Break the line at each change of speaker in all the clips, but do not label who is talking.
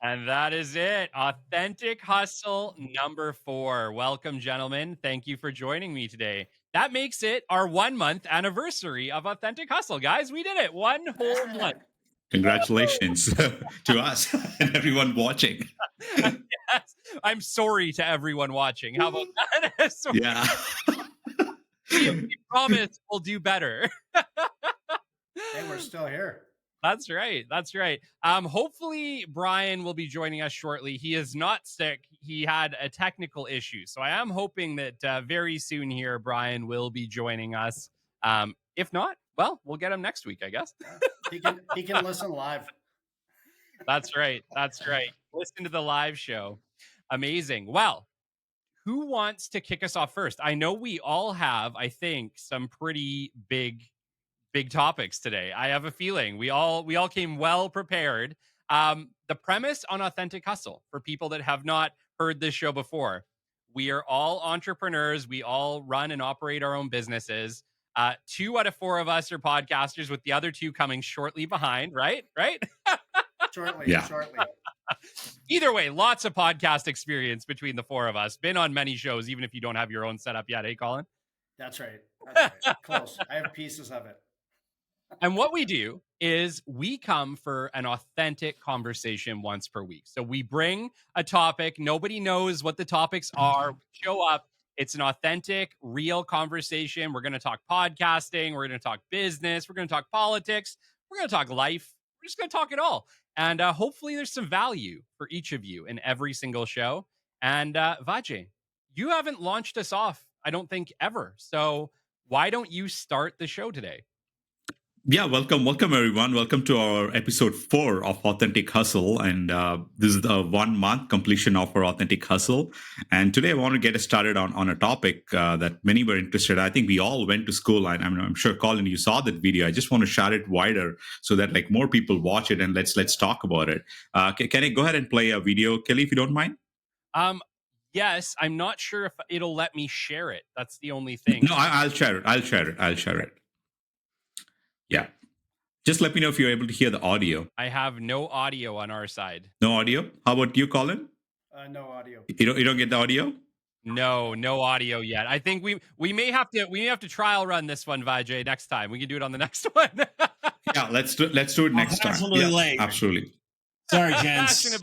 And that is it. Authentic Hustle number 4. Welcome, gentlemen. Thank you for joining me today. That makes it our 1-month anniversary of Authentic Hustle, guys. We did it 1 whole month.
Congratulations to us and everyone watching.
Yes. I'm sorry to everyone watching. How about that? Sorry.
Yeah.
We promise we'll do better.
Hey, we're still here.
That's right. That's right. Hopefully Brian will be joining us shortly. He is not sick. He had a technical issue. So I am hoping that very soon here, Brian will be joining us. If not, well, we'll get him next week, I guess.
He can listen live.
That's right. That's right. Listen to the live show. Amazing. Well, who wants to kick us off first? I know we all have, I think, some pretty big topics today. I have a feeling we all came well prepared. The premise on Authentic Hustle, for people that have not heard this show before, we are all entrepreneurs. We all run and operate our own businesses. 2 out of 4 of us are podcasters, with the other 2 coming shortly behind. Right?
Shortly.
Either way, lots of podcast experience between the 4 of us. Been on many shows, even if you don't have your own setup yet. Hey, Colin?
That's right. Close. I have pieces of it.
And what we do is we come for an authentic conversation once per week. So we bring a topic. Nobody knows what the topics are. We show up. It's an authentic, real conversation. We're going to talk podcasting. We're going to talk business. We're going to talk politics. We're going to talk life. We're just going to talk it all. And hopefully there's some value for each of you in every single show. And Vajay, you haven't launched us off, I don't think, ever. So why don't you start the show today?
Yeah, welcome everyone. Welcome to our episode 4 of Authentic Hustle. And this is the 1 month completion of our Authentic Hustle. And today I want to get us started on a topic that many were interested in. I think we all went to school. And I'm sure, Colin, you saw that video. I just want to share it wider so that like more people watch it, and let's talk about it. Can I go ahead and play a video, Kelly, if you don't mind?
Yes, I'm not sure if it'll let me share it. That's the only thing.
No, I'll share it. Yeah. Just let me know if you're able to hear the audio.
I have no audio on our side.
No audio? How about you, Colin?
No audio.
You don't get the audio?
No audio yet. I think we may have to trial run this one, Vijay, next time. We can do it on the next one.
Yeah, let's do it next time.
Fashionably late.
Absolutely.
Sorry, gents.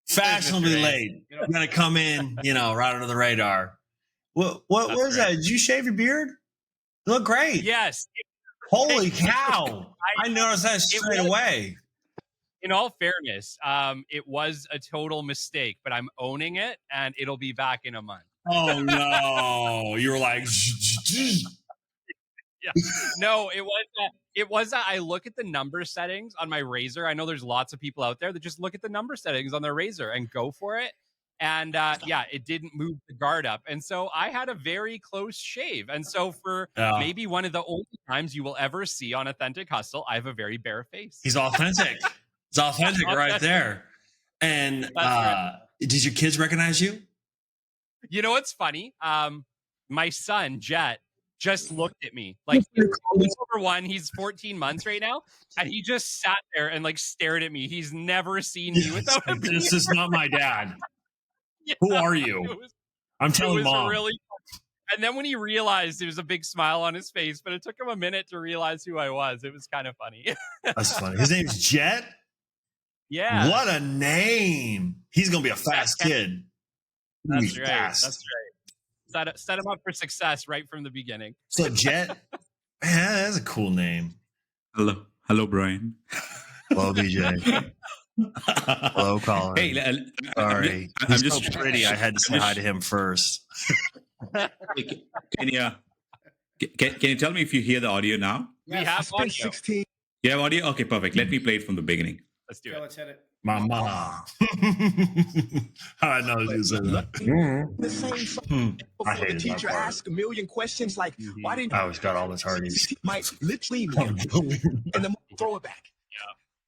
Fashionably late. I'm gonna come in, right under the radar. What was that? Did you shave your beard? You look great.
Yes.
Holy cow! I noticed that straight away.
In all fairness, it was a total mistake, but I'm owning it, and it'll be back in a month.
Oh no! You were like,
yeah. No, it was that I look at the number settings on my razor. I know there's lots of people out there that just look at the number settings on their razor and go for it. And it didn't move the guard up. And so I had a very close shave. And so for maybe one of the only times you will ever see on Authentic Hustle, I have a very bare face.
He's authentic. He's authentic right there. And did your kids recognize you?
You know what's funny? My son, Jet, just looked at me. Like, he's over 1. He's 14 months right now. And he just sat there and like stared at me. He's never seen me without a beard.
This is not my dad. Yeah, who are you? I'm telling mom.
Really, and then when he realized, there was a big smile on his face, but it took him a minute to realize who I was. It was kind of funny.
That's funny. His name's Jet?
Yeah.
What a name. He's going to be a fast kid.
That's right. Fast. That's right. Set him up for success right from the beginning.
So Jet, man, that's a cool name.
Hello, Brian.
Hello, BJ. Hello, Colin.
Hey,
sorry. I'm just so pretty. I had to say hi to him first.
Can you tell me if you hear the audio now?
We have audio.
16.
You have audio? Okay, perfect. Let me play it from the beginning.
Let's do it.
Let's hit it.
Mama. I know you said that.
The same
I hate
the teacher asked a million questions like, why didn't
I always got all the tardies.
Mike literally and then throw it back.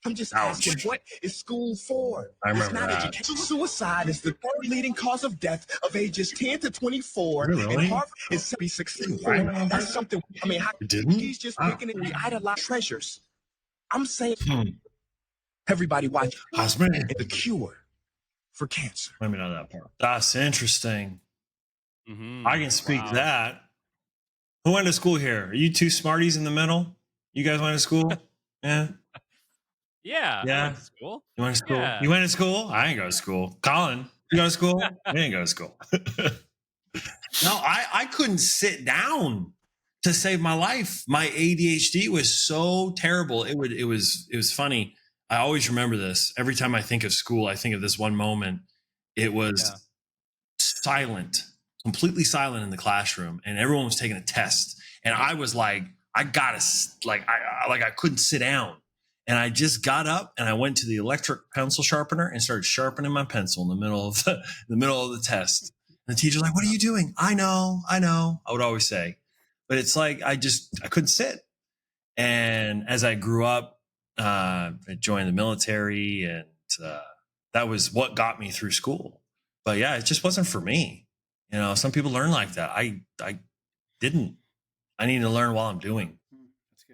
I'm just asking, what is school for?
I remember
it's not
that.
education. Suicide is the third leading cause of death of ages 10 to 24.
Really?
And Harvard is 64.
Right.
That's something, how
You didn't?
he's just making it, we idolize treasures. I'm saying, Everybody watch
Husband.
The Cure for Cancer.
Let me know that part. That's interesting.
Mm-hmm.
I can speak to that. Who went to school here? Are you two smarties in the middle? You guys went to school? Yeah.
Yeah.
Yeah.
I went to school.
You went to school?
Yeah.
You went to school? I didn't go to school. Colin, you go to school? I didn't go to school. No, I couldn't sit down to save my life. My ADHD was so terrible. It was funny. I always remember this. Every time I think of school, I think of this one moment. It was silent, completely silent in the classroom, and everyone was taking a test. And I was like, I couldn't sit down. And I just got up and I went to the electric pencil sharpener and started sharpening my pencil in the middle of the test. And the teacher's like, "What are you doing?" I know. I would always say, but it's like I couldn't sit. And as I grew up, I joined the military, and that was what got me through school. But yeah, it just wasn't for me. You know, some people learn like that. I didn't. I need to learn while I'm doing.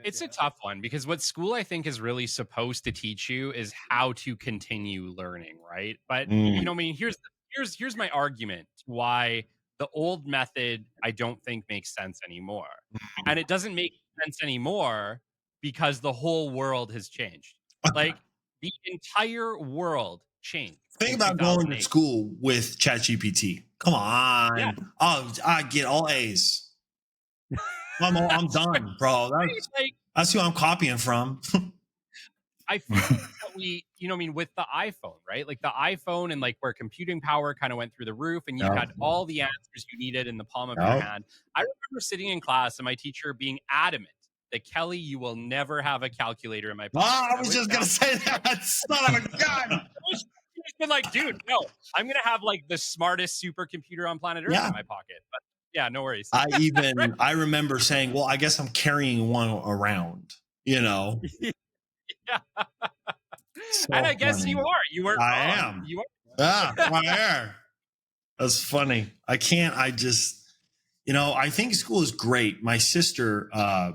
It's a tough one because what school I think is really supposed to teach you is how to continue learning, right? But you know, I mean, here's my argument why the old method I don't think makes sense anymore. And it doesn't make sense anymore because the whole world has changed. Like the entire world changed.
Think about going to school with ChatGPT. Come on. Yeah. Oh, I get all A's. I'm done, bro. That's who I'm copying from.
I feel that you know, I mean, with the iPhone, right? Like the iPhone and like where computing power kind of went through the roof and you had all the answers you needed in the palm of your hand. I remember sitting in class and my teacher being adamant that, "Kelly, you will never have a calculator in my pocket."
I was just going to say that. Son of a gun.
She's been like, "Dude, no, I'm going to have like the smartest supercomputer on planet Earth in my pocket." But yeah, no worries.
I remember saying, "Well, I guess I'm carrying one around," you know?
Yeah. So and I guess funny. You weren't
I
wrong.
am.
You are.
My hair. That's funny. I think school is great. My sister,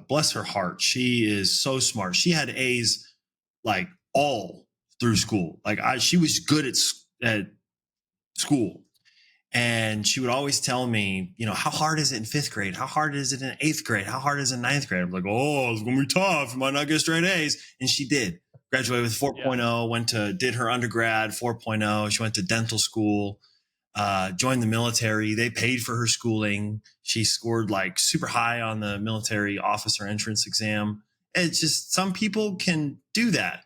bless her heart, she is so smart. She had A's like all through school. Like she was good at school. And she would always tell me, you know, how hard is it in 5th grade? How hard is it in 8th grade? How hard is it in 9th grade? I'm like, oh, it's going to be tough. You might not get straight A's. And she did. Graduated with 4.0, did her undergrad 4.0. She went to dental school, joined the military. They paid for her schooling. She scored like super high on the military officer entrance exam. It's just, some people can do that.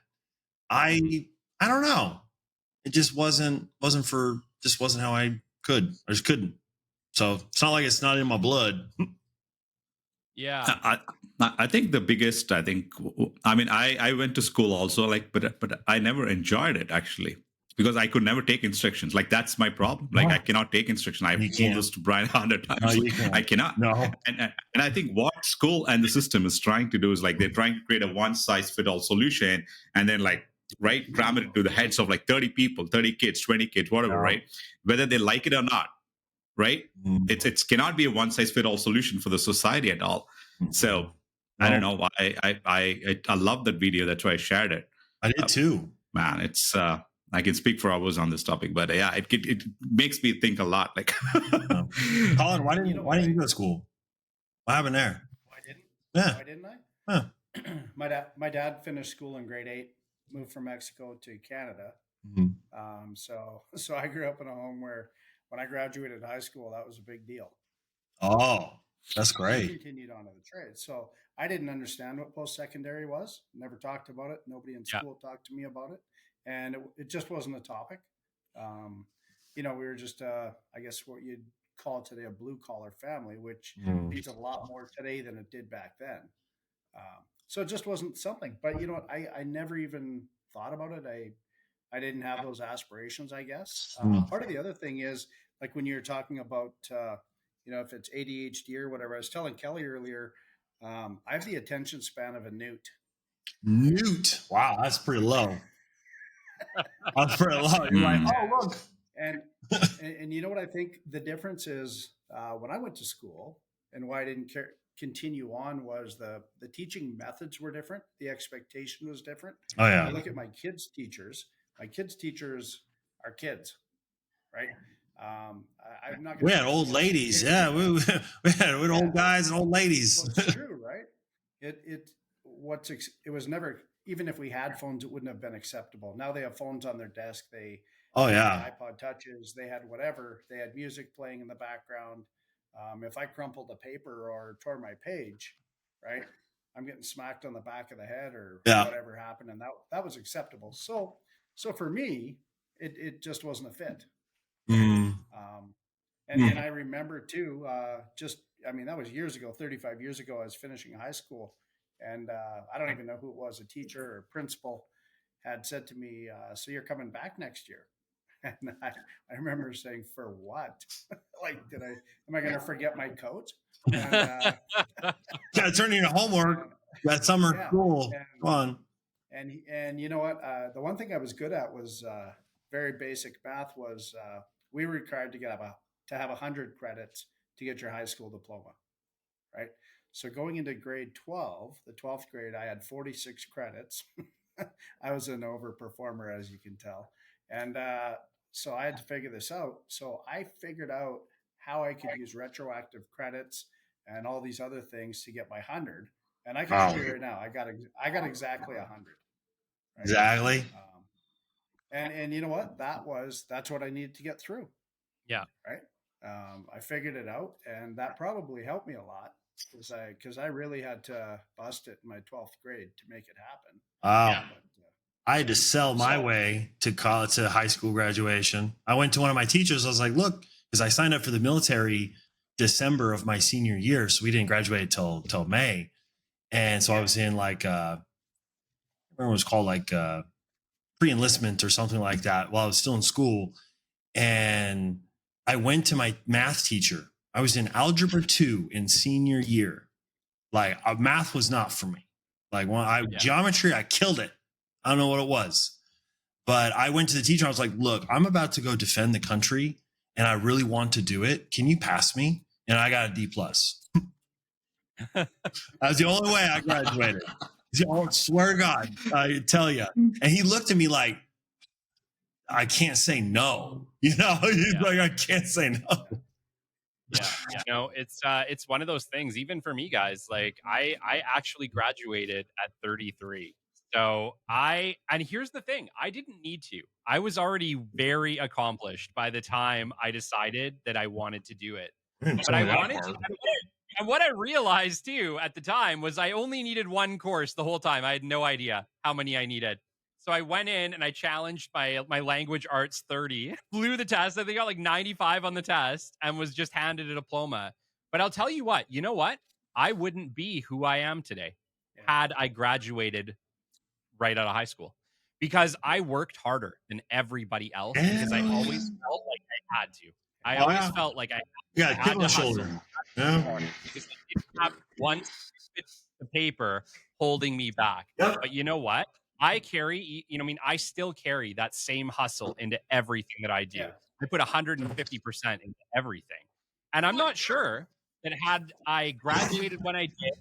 I don't know. It just wasn't how I just couldn't. So it's not like it's not in my blood.
Yeah.
I think the biggest, I went to school also, like, but I never enjoyed it actually, because I could never take instructions. Like, that's my problem. Like, I cannot take instruction. I've told this to Brian 100 times. No, I cannot.
No.
And I think what school and the system is trying to do is like, they're trying to create a one size fit all solution, and then like, right, cram it into the heads of like 30 people, 30 kids, 20 kids, whatever, right? Whether they like it or not, right? It cannot be a one size fit all solution for the society at all. So I don't know. I love that video. That's why I shared it.
I did too.
Man, it's I can speak for hours on this topic, but yeah, it makes me think a lot. Like,
Colin, why didn't you go to school? What happened there?
Why didn't?
Yeah.
Why didn't I?
Huh.
My dad finished school in grade 8. Moved from Mexico to Canada. So I grew up in a home where when I graduated high school, that was a big deal.
Oh, that's great.
I continued on to the trade. So I didn't understand what post-secondary was. Never talked about it. Nobody in school talked to me about it. And it just wasn't a topic. You know, we were just, I guess what you'd call today a blue collar family, which means a lot more today than it did back then. So it just wasn't something, but you know what? I never even thought about it. I didn't have those aspirations, I guess. Part of the other thing is like when you're talking about, you know, if it's ADHD or whatever, I was telling Kelly earlier, I have the attention span of a newt.
Newt. Wow. That's pretty low. That's pretty low. You're like, oh, look.
And you know what I think the difference is when I went to school and why I didn't continue on was the teaching methods were different. The expectation was different.
Oh yeah.
I look at my kids' teachers. My kids' teachers are kids, right? I'm not going
We
to
had old ladies. Yeah, we had old guys and old ladies.
Well, it's true, right? It was never, even if we had phones, it wouldn't have been acceptable. Now they have phones on their desk. They had iPod touches. They had whatever. They had music playing in the background. If I crumpled a paper or tore my page, right, I'm getting smacked on the back of the head or whatever happened, and that was acceptable. So for me, it just wasn't a fit.
Mm.
And I remember too, that was years ago, 35 years ago. I was finishing high school, and I don't even know who it was, a teacher or principal, had said to me, "So you're coming back next year?" And I remember saying, "For what? Like, am I going to forget my coat?" And,
turn in your homework that summer school. Come on.
And you know what? The one thing I was good at was very basic math. Was we were required to have 100 credits to get your high school diploma, right? So going into grade 12, the 12th grade, I had 46 credits. I was an overperformer, as you can tell. And so I had to figure this out. So I figured out how I could use retroactive credits and all these other things to get my 100. And I can tell you right now, I got exactly 100. Right?
Exactly.
And you know what? That's what I needed to get through.
Yeah.
Right. I figured it out, and that probably helped me a lot because I really had to bust it in my 12th grade to make it happen.
Wow. I had to sell my way to college, to high school graduation. I went to one of my teachers. I was like, look, because I signed up for the military December of my senior year. So we didn't graduate till May. And so I was in like, I remember it was called like pre-enlistment or something like that while I was still in school. And I went to my math teacher. I was in algebra 2 in senior year. Like math was not for me. Like geometry, I killed it. I don't know what it was, but I went to the teacher. I was like, look, I'm about to go defend the country and I really want to do it. Can you pass me? And I got a D+. That was the only way I graduated. I swear to God, I tell you. And he looked at me like, I can't say no. He's like, I can't say no.
Yeah. It's one of those things, even for me, guys. Like I actually graduated at 33. So and here's the thing, I didn't need to. I was already very accomplished by the time I decided that I wanted to do it. But I wanted to. And what I realized too at the time was I only needed one course the whole time. I had no idea how many I needed. So I went in and I challenged my language arts 30, blew the test. I think I got like 95 on the test and was just handed a diploma. But I'll tell you what, I wouldn't be who I am today had I graduated right out of high school, because I worked harder than everybody else because I always felt like I had to. I always felt like I had to hustle. Because I didn't have one piece of paper holding me back. But you know what? I still carry that same hustle into everything that I do. I put 150% into everything. And I'm not sure that had I graduated when I did,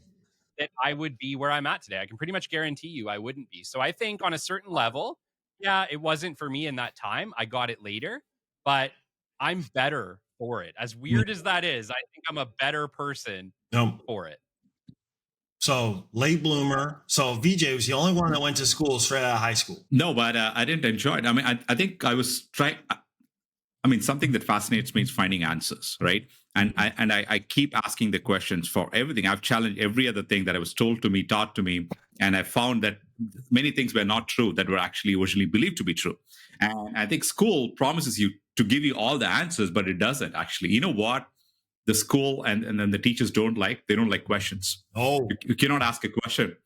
that I would be where I'm at today. I can pretty much guarantee you I wouldn't be. So I think on a certain level, it wasn't for me in that time. I got it later, but I'm better for it. As weird as that is, I think I'm a better person for it.
So late bloomer. So VJ was the only one that went to school straight out of high school.
No, but I didn't enjoy it. I mean, I think I was trying. I mean, something that fascinates me is finding answers, right? And I keep asking the questions for everything. I've challenged every other thing that I was told to me, taught to me, and I found that many things were not true that were actually originally believed to be true. And I think school promises you to give you all the answers, but it doesn't actually. You know what? The school and then the teachers don't like questions. You cannot ask a question.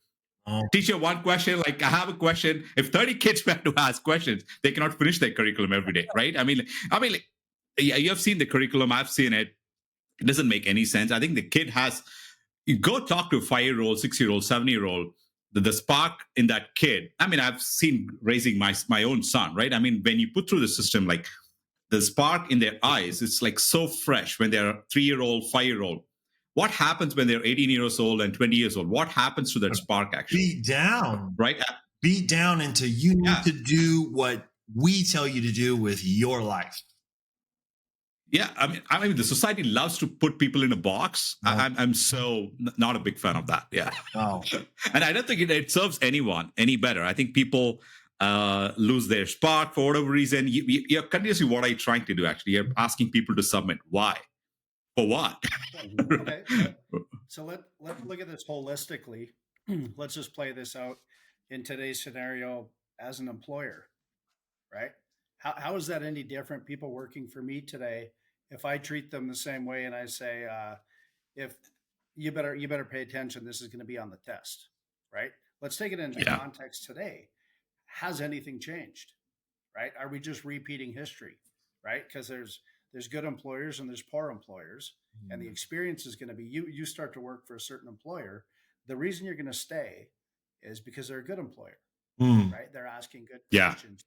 Teacher, one question, like I have a question. If 30 kids were to ask questions, they cannot finish their curriculum every day, right? I mean, you have seen the curriculum. I've seen it. It doesn't make any sense. I think the kid you go talk to a 5-year-old, 6-year-old, 7-year-old, the spark in that kid. I mean, I've seen raising my own son, right? I mean, when you put through the system, like the spark in their eyes, it's like so fresh when they're a 3-year-old, 5-year-old. what happens when they're 18 years old and 20 years old? What happens to that spark actually?
Beat down.
Right?
Beat down into you need to do what we tell you to do with your life.
Yeah, I mean, the society loves to put people in a box.
No.
I'm so not a big fan of that. Yeah,
No.
and I don't think it serves anyone any better. I think people lose their spark for whatever reason. You're continuously, what are you trying to do? Actually, you're asking people to submit. Why? For what?
Okay, so let look at this holistically. Let's just play this out in today's scenario as an employer, right? How is that any different? People working for me today, if I treat them the same way and I say, if you better pay attention, this is going to be on the test, right? Let's take it into context today. Has anything changed, right? Are we just repeating history, right? Because there's good employers and there's poor employers, and the experience is going to be you start to work for a certain employer. The reason you're going to stay is because they're a good employer. Right? They're asking good questions.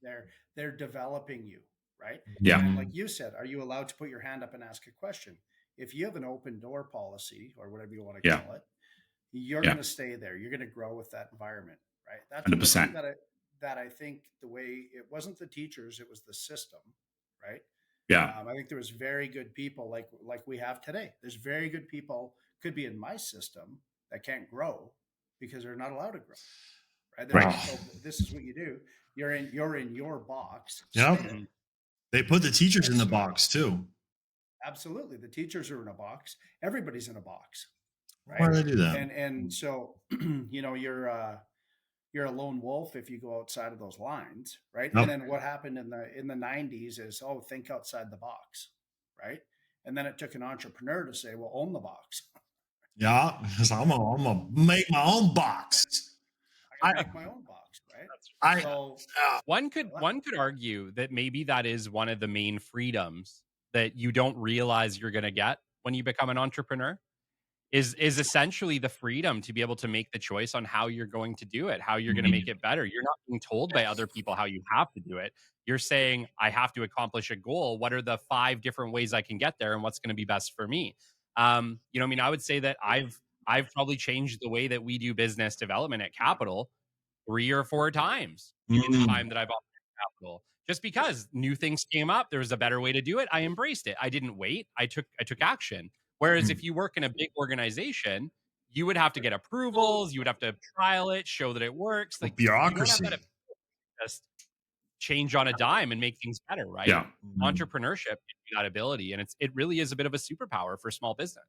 They're developing you, right?
Yeah.
And like you said, are you allowed to put your hand up and ask a question? If you have an open door policy or whatever you want to call it, you're going to stay there. You're going to grow with that environment, right? That's
100%.
That I think the way it wasn't the teachers, it was the system, right?
Yeah.
I think there was very good people like we have today. There's very good people could be in my system that can't grow because they're not allowed to grow. Right. So this is what you do. You're in your box.
Yeah. They put the teachers in the box too.
Absolutely. The teachers are in a box. Everybody's in a box. Right.
Why do they do that?
And so you're a lone wolf if you go outside of those lines, right? Nope. And then what happened in the 90s is, think outside the box, right? And then it took an entrepreneur to say, well, own the box.
Yeah, because I'm gonna make my own box.
I make my own box, right?
One could argue that maybe that is one of the main freedoms that you don't realize you're going to get when you become an entrepreneur. Is essentially the freedom to be able to make the choice on how you're going to do it, how you're going to make it better. You're not being told by other people how you have to do it. You're saying, I have to accomplish a goal. What are the 5 different ways I can get there, and what's going to be best for me? I would say that I've probably changed the way that we do business development at Capital 3 or 4 times in the time that I've operated Capital. Just because new things came up, there was a better way to do it. I embraced it. I didn't wait. I took action. Whereas if you work in a big organization, you would have to get approvals. You would have to trial it, show that it works. Like
bureaucracy.
You don't have that just change on a dime and make things better, right?
Yeah.
Entrepreneurship gives you that ability, and it really is a bit of a superpower for small business.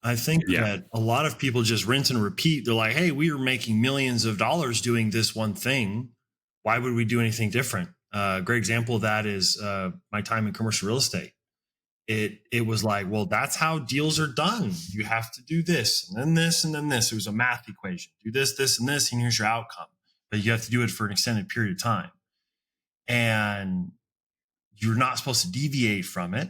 I think that a lot of people just rinse and repeat. They're like, hey, we were making millions of dollars doing this one thing. Why would we do anything different? A great example of that is my time in commercial real estate. It was like, well, that's how deals are done. You have to do this and then this and then this. It was a math equation. Do this, this, and this, and here's your outcome. But you have to do it for an extended period of time. And you're not supposed to deviate from it.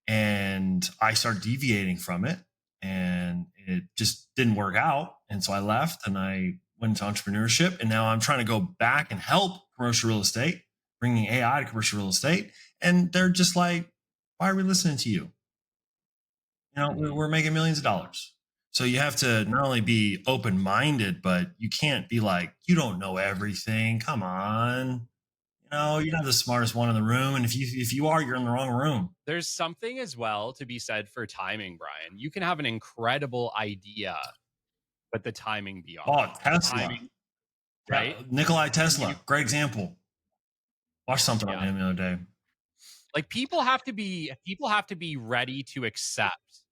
And I started deviating from it, and it just didn't work out. And so I left and I went into entrepreneurship. And now I'm trying to go back and help commercial real estate, bringing AI to commercial real estate. And they're just like, why are we listening to you? We're making millions of dollars. So you have to not only be open-minded, but you can't be like, you don't know everything. Come on. You're not the smartest one in the room. And if you are, you're in the wrong room.
There's something as well to be said for timing, Brian. You can have an incredible idea, but the timing be off.
Oh, Tesla.
Timing, right?
Nikolai Tesla. Great example. Watched something on him the other day.
Like people have to be ready to accept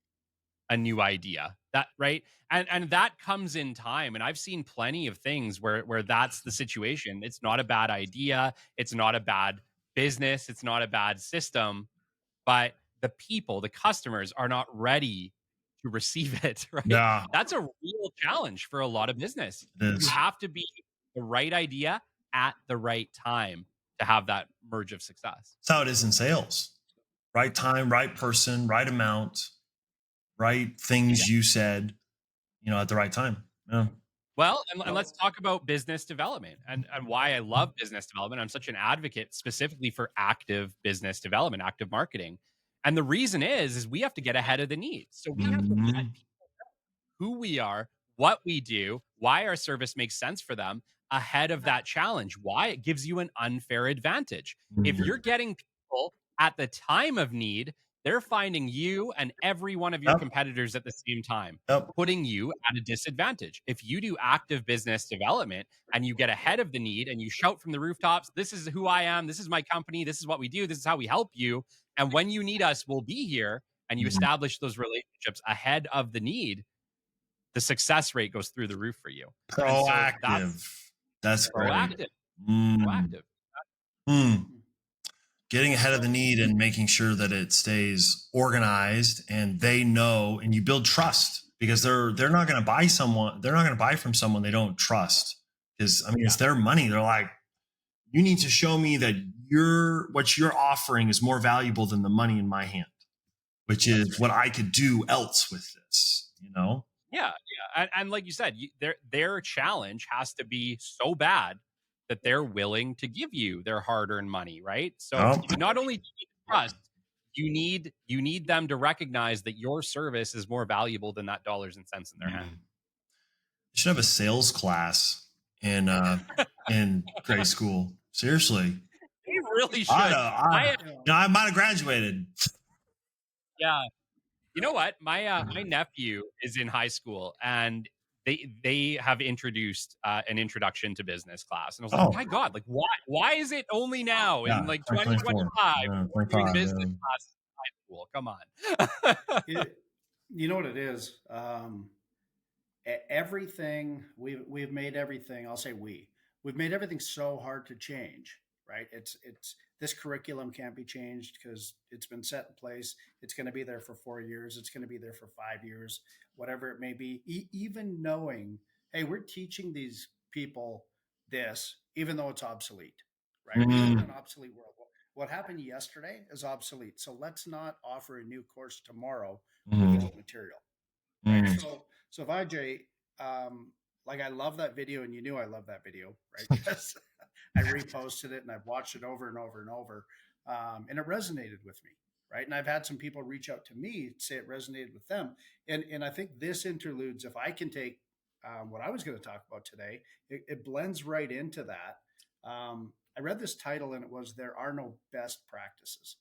a new idea. That right? And that comes in time. And I've seen plenty of things where that's the situation. It's not a bad idea. It's not a bad business. It's not a bad system. But the people, the customers are not ready to receive it. Right?
Yeah.
That's a real challenge for a lot of business. You have to be the right idea at the right time to have that merge of success.
That's how it is in sales. Right time, right person, right amount, right things you said, at the right time. Yeah.
Well, and let's talk about business development and why I love business development. I'm such an advocate specifically for active business development, active marketing. And the reason is we have to get ahead of the needs. So we have to let who we are, what we do, why our service makes sense for them ahead of that challenge, why it gives you an unfair advantage. If you're getting people at the time of need, they're finding you and every one of your
Yep.
competitors at the same time,
Yep.
putting you at a disadvantage. If you do active business development and you get ahead of the need and you shout from the rooftops, this is who I am, this is my company, this is what we do, this is how we help you. And when you need us, we'll be here. And you establish those relationships ahead of the need, the success rate goes through the roof for you. And so
Proactive. That's great.
proactive.
Mm.
Proactive.
Mm. Getting ahead of the need and making sure that it stays organized and they know, and you build trust, because they're not going to buy from someone they don't trust. Because I mean, it's their money. They're like, you need to show me that what you're offering is more valuable than the money in my hand, which is what I could do else with this, you know?
Yeah. And like you said, their challenge has to be so bad that they're willing to give you their hard-earned money, right? So not only do you need trust, you need them to recognize that your service is more valuable than that dollars and cents in their hand.
You should have a sales class in grade school. Seriously.
You really should.
I might have graduated.
Yeah. You know what? My nephew is in high school, and they have introduced an introduction to business class, and I was like, my God, like why is it only now in like 2025 we're doing business class in high school? Come on.
You know what it is? Everything we've made everything. I'll say we've made everything so hard to change. Right? It's this curriculum can't be changed because it's been set in place. It's going to be there for 4 years. It's going to be there for 5 years, whatever it may be. Even knowing, hey, we're teaching these people this, even though it's obsolete, right? We live in an obsolete world. What happened yesterday is obsolete. So let's not offer a new course tomorrow with old material. Right? So Vijay, like I love that video, and you knew I love that video, right? Because I reposted it and I've watched it over and over and over, and it resonated with me, right? And I've had some people reach out to me say it resonated with them, and I think this interludes. If I can take what I was going to talk about today, it blends right into that. I read this title and it was "There Are No Best Practices,"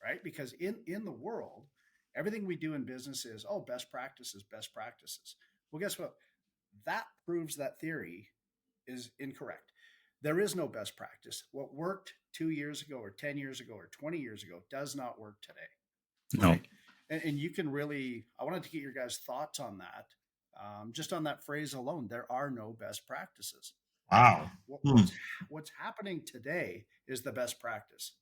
right? Because in the world, everything we do in business is best practices, best practices. Well, guess what? That proves that theory is incorrect. There is no best practice. What worked 2 years ago or 10 years ago or 20 years ago does not work today.
No.
Right? And you can really, I wanted to get your guys' thoughts on that. Just on that phrase alone, there are no best practices.
Wow.
What's happening today is the best practice,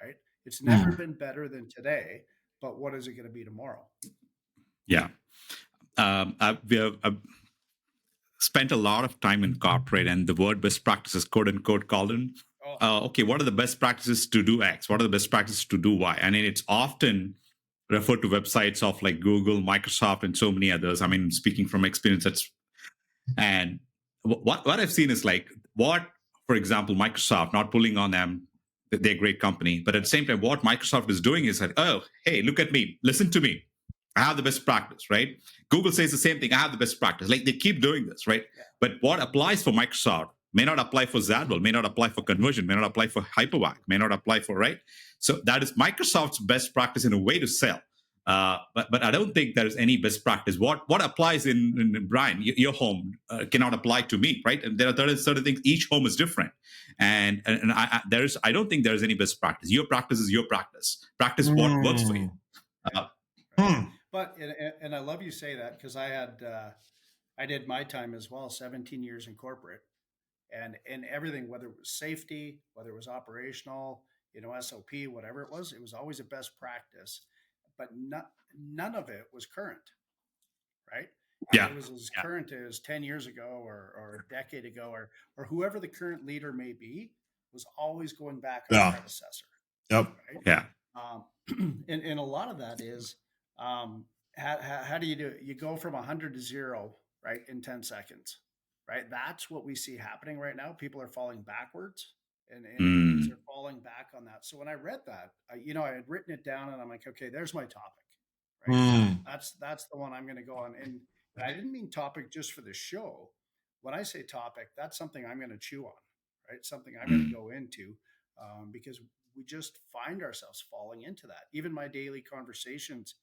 right? It's never been better than today, but what is it going to be tomorrow?
Yeah. I've spent a lot of time in corporate, and the word best practices, quote unquote, called in. Okay, what are the best practices to do X? What are the best practices to do Y? And it's often referred to websites of like Google, Microsoft, and so many others. I mean, speaking from experience, and what I've seen is like for example, Microsoft, not pulling on them, they're a great company, but at the same time, what Microsoft is doing is that, hey, look at me, listen to me. I have the best practice, right? Google says the same thing. I have the best practice. Like they keep doing this, right? Yeah. But what applies for Microsoft may not apply for Zadwell, may not apply for Conversion, may not apply for Hypervac, may not apply for, right? So that is Microsoft's best practice in a way to sell. But I don't think there is any best practice. What applies in Brian, your home cannot apply to me, right? And there are certain things. Each home is different, and I don't think there is any best practice. Your practice is your practice. Practice what works for you.
But and I love you say that, because I did my time as well, 17 years in corporate, and everything, whether it was safety, whether it was operational, SOP, whatever it was always a best practice, but none of it was current, right?
Yeah.
It was as current as 10 years ago or a decade ago, or whoever the current leader may be, was always going back on the predecessor.
Yep.
Right?
Yeah.
And a lot of that is, how do you do it? You go from 100 to 0, right, in 10 seconds, right? That's what we see happening right now. People are falling backwards, because
Mm.
they're falling back on that. So when I read that, I had written it down, and I'm like, okay, there's my topic, right? That's the one I'm going to go on. And I didn't mean topic just for the show. When I say topic, that's something I'm going to chew on, right? Something I'm going to go into, because we just find ourselves falling into that. Even my daily conversations,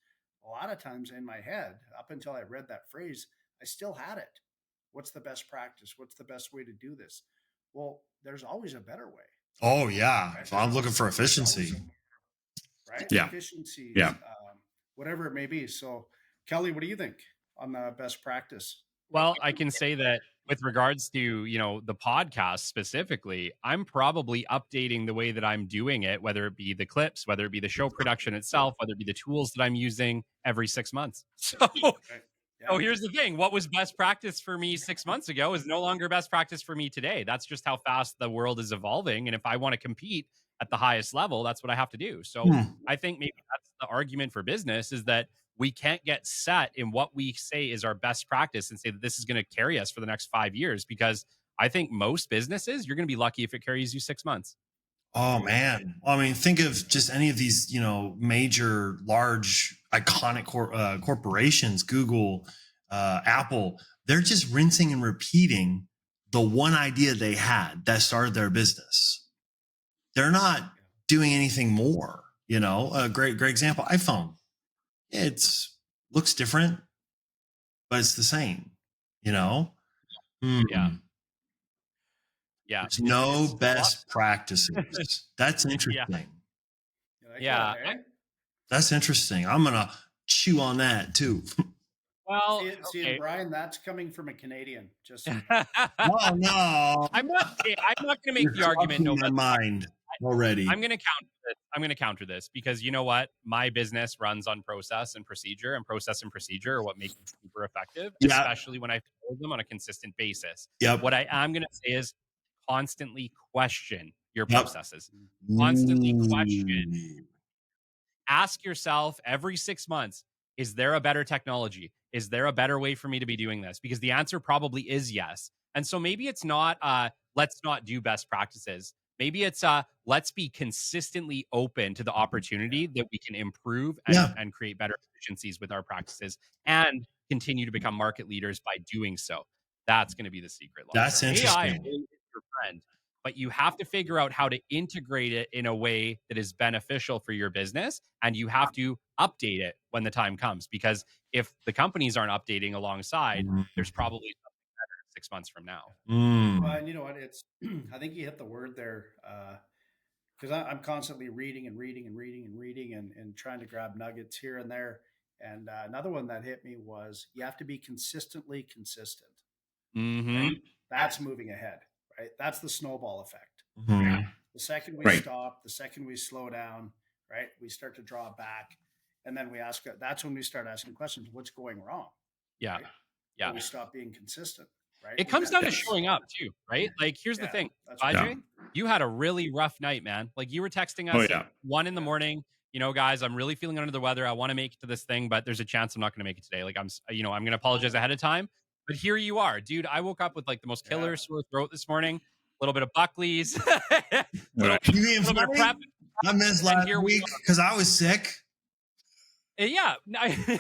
a lot of times in my head, up until I read that phrase, I still had it. What's the best practice? What's the best way to do this? Well, there's always a better way.
Oh yeah.
Right?
So I'm looking for
There's always
efficiency.
right?
Yeah.
Efficiencies,
Yeah.
whatever it may be. So, Kelly, what do you think on the best practice?
Well, I can say that with regards to, the podcast specifically, I'm probably updating the way that I'm doing it, whether it be the clips, whether it be the show production itself, whether it be the tools that I'm using every 6 months. So,
Right.
so here's the thing. What was best practice for me 6 months ago is no longer best practice for me today. That's just how fast the world is evolving. And if I want to compete at the highest level, that's what I have to do. So I think maybe that's the argument for business, is that we can't get set in what we say is our best practice and say that this is going to carry us for the next 5 years, because I think most businesses, you're going to be lucky if it carries you 6 months.
Oh man. I mean, think of just any of these, major, large, iconic corporations, Google, Apple. They're just rinsing and repeating the one idea they had that started their business. They're not doing anything more. A great example, iPhone. It's looks different, but it's the same.
Yeah.
There's no
It's
best practices. That's interesting.
Yeah.
That's interesting. I'm gonna chew on that too.
Well,
See, and Brian, that's coming from a Canadian. Just
Oh no,
I'm not going to make the argument. No,
my mind already.
I'm going to counter this. I'm going to counter this because you know what? My business runs on process and procedure, and process and procedure are what make it super effective, especially when I follow them on a consistent basis.
Yep.
What I am going to say is constantly question your processes. Constantly question. Ask yourself every 6 months, is there a better technology? Is there a better way for me to be doing this? Because the answer probably is yes. And so maybe it's not, let's not do best practices. Maybe it's, let's be consistently open to the opportunity that we can improve and create better efficiencies with our practices and continue to become market leaders by doing so. That's going to be the secret.
That's interesting.
AI is your friend, but you have to figure out how to integrate it in a way that is beneficial for your business. And you have to update it when the time comes, because if the companies aren't updating alongside, there's probably something better 6 months from now.
Well, and you know what? It's I think you hit the word there, because I'm constantly reading and trying to grab nuggets here and there. And another one that hit me was you have to be consistently consistent. Right? That's moving ahead, right? That's the snowball effect. Right? The second we stop, the second we slow down, right? We start to draw back, and then that's when we start asking questions. What's going wrong?
Yeah.
Right?
Yeah.
And we stop being consistent. Right?
It comes down to showing up too, right? Like, here's the thing, Ajay, you had a really rough night, man. Like, you were texting us at 1 a.m. Guys, I'm really feeling under the weather. I want to make it to this thing, but there's a chance I'm not going to make it today. Like, I'm going to apologize ahead of time. But here you are, dude. I woke up with like the most killer sore throat this morning. A little bit of Buckley's, little bit of prep.
I missed last week because I was sick.
Yeah,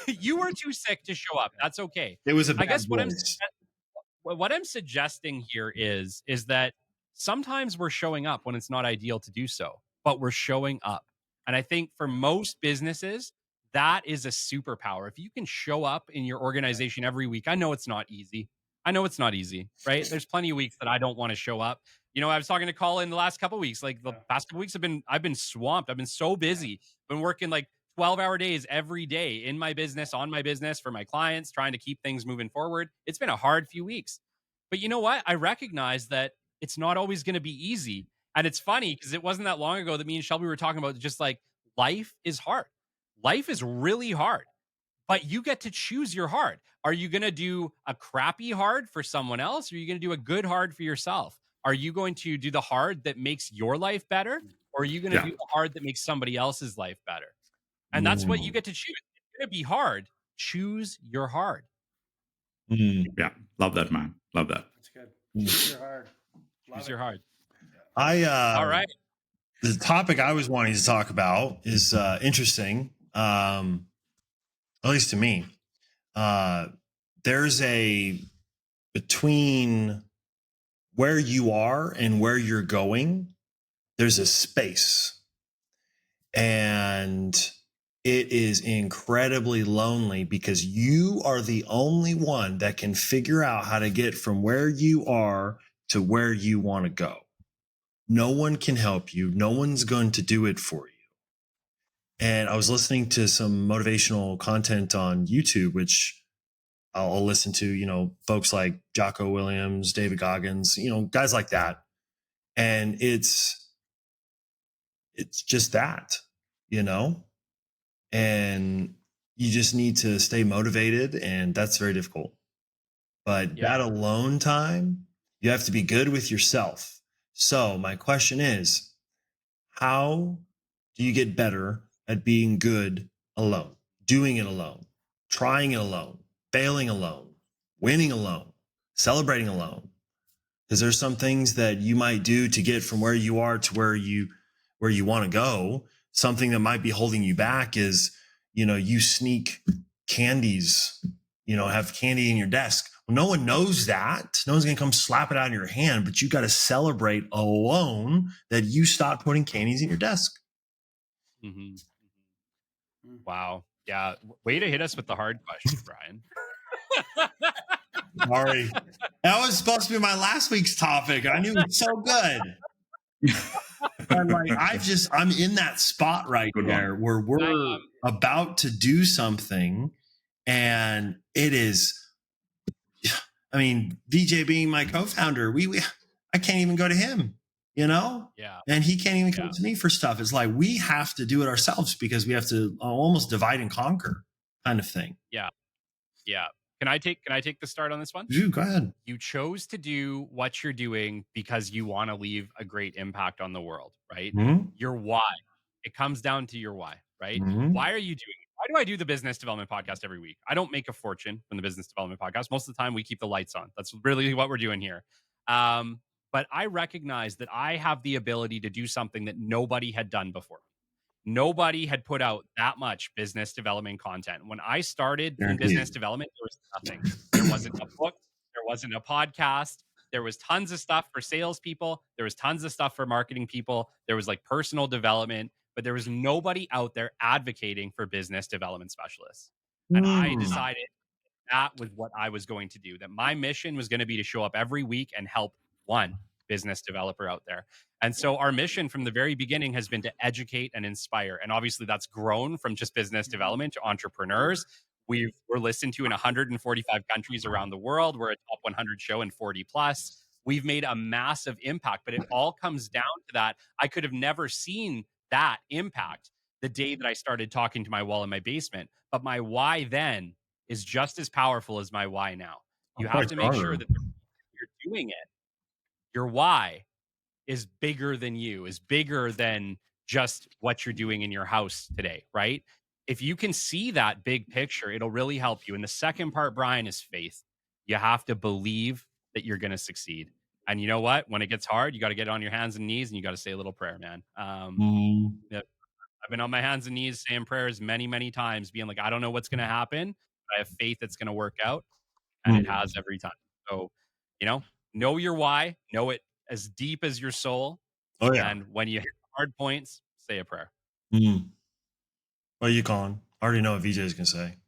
you were too sick to show up. That's okay.
It was
I guess what I'm suggesting here is that sometimes we're showing up when it's not ideal to do so, but we're showing up. And I think for most businesses, that is a superpower. If you can show up in your organization every week, I know it's not easy. Right? There's plenty of weeks that I don't want to show up. I was talking to Colin the last couple of weeks. Like the past couple of weeks I've been swamped. I've been so busy. Been working like 12-hour days every day in my business, on my business, for my clients, trying to keep things moving forward. It's been a hard few weeks. But you know what? I recognize that it's not always going to be easy. And it's funny because it wasn't that long ago that me and Shelby were talking about just like life is hard. Life is really hard, but you get to choose your hard. Are you going to do a crappy hard for someone else? Or are you going to do a good hard for yourself? Are you going to do the hard that makes your life better? Or are you going to do the hard that makes somebody else's life better? And that's what you get to choose. It's going to be hard. Choose your hard.
Yeah. Love that, man. Love that.
That's good. Choose your hard.
Choose your hard. All right.
The topic I was wanting to talk about is interesting, at least to me. There's a between where you are and where you're going, there's a space. And it is incredibly lonely because you are the only one that can figure out how to get from where you are to where you want to go. No one can help you. No one's going to do it for you. And I was listening to some motivational content on YouTube, which I'll listen to, folks like Jocko Williams, David Goggins, guys like that. And it's just that, and you just need to stay motivated. And that's very difficult. But that alone time, you have to be good with yourself. So my question is, how do you get better at being good alone, doing it alone, trying it alone, failing alone, winning alone, celebrating alone? Because there's some things that you might do to get from where you are to where you want to go. Something that might be holding you back is, you sneak candies, have candy in your desk. Well, no one knows that. No one's going to come slap it out in your hand, but you got to celebrate alone that you stopped putting candies in your desk.
Mm-hmm. Wow. Yeah. Way to hit us with the hard question, Brian.
Sorry. That was supposed to be my last week's topic. I knew it was so good. I'm in that spot right there where we're about to do something, and it is, VJ being my co-founder, I can't even go to him,
Yeah.
and he can't even come to me for stuff. It's like, we have to do it ourselves because we have to almost divide and conquer kind of thing.
Yeah. Yeah. Can I take the start on this one?
Go ahead.
You chose to do what you're doing because you want to leave a great impact on the world, right?
Mm-hmm.
Your why. It comes down to your why, right?
Mm-hmm.
Why are you doing it? Why do I do the business development podcast every week? I don't make a fortune from the business development podcast. Most of the time we keep the lights on. That's really what we're doing here. But I recognize that I have the ability to do something that nobody had done before. Nobody had put out that much business development content. When I started in business development, there was nothing. There wasn't a book. There wasn't a podcast. There was tons of stuff for salespeople. There was tons of stuff for marketing people. There was like personal development, but there was nobody out there advocating for business development specialists. And I decided that was what I was going to do, that my mission was going to be to show up every week and help one business developer out there. And so our mission from the very beginning has been to educate and inspire. And obviously that's grown from just business development to entrepreneurs. We're listened to in 145 countries around the world. We're a top 100 show in 40 plus. We've made a massive impact, but it all comes down to that. I could have never seen that impact the day that I started talking to my wall in my basement. But my why then is just as powerful as my why now. You have to make sure that you're doing it. Your why is bigger than you, is bigger than just what you're doing in your house today, right? If you can see that big picture, it'll really help you. And the second part, Brian, is faith. You have to believe that you're going to succeed. And you know what? When it gets hard, you got to get on your hands and knees and you got to say a little prayer, man. I've been on my hands and knees saying prayers many, many times, being like, I don't know what's going to happen, but I have faith it's going to work out. And it has every time. So, know your why, know it as deep as your soul.
Oh, yeah.
And when you hit hard points, say a prayer.
What are you calling? I already know what VJ is going to say.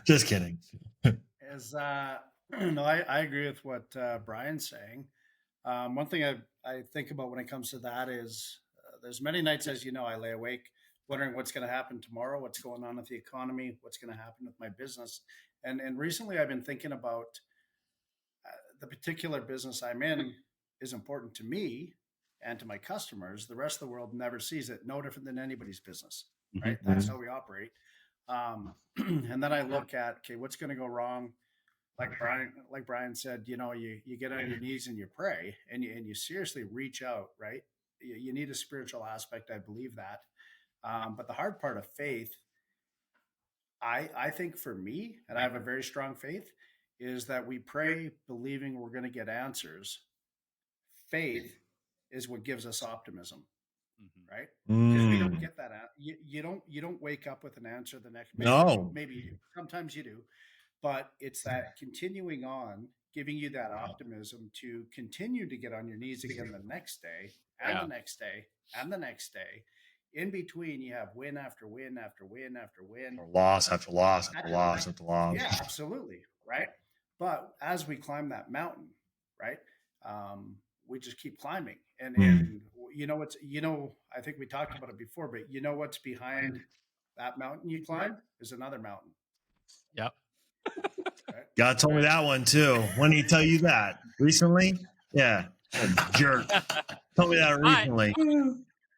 Just kidding.
No, I agree with what Brian's saying. One thing I think about when it comes to that is there's many nights, as you know, I lay awake wondering what's going to happen tomorrow, what's going on with the economy, what's going to happen with my business. And recently I've been thinking about the particular business I'm in is important to me and to my customers. The rest of the world never sees it, no different than anybody's business, right?
Mm-hmm.
That's how we operate. And then I look at, okay, what's going to go wrong? Like Brian said, you get on your knees and you pray and you seriously reach out, right? You need a spiritual aspect. I believe that. But the hard part of faith, I think for me, and I have a very strong faith, is that we pray believing we're going to get answers. faith is what gives us optimism,
Mhm.
right? Because we don't
Mm.
get that. You don't wake up with an answer the next.
No.
Maybe you do. Sometimes you do, but it's that continuing on, giving you that optimism to continue to get on your knees again the next day, and
Yeah.
the next day, and the next day. In between, you have win after win after win after win.
Or loss after loss after loss after loss.
Yeah, absolutely. Right. But as we climb that mountain, right, we just keep climbing. And I think we talked about it before, but you know what's behind that mountain you climb is another mountain.
Yep.
Right?
God told me that one too. When did he tell you that? Recently? Yeah. Jerk. Told me that recently.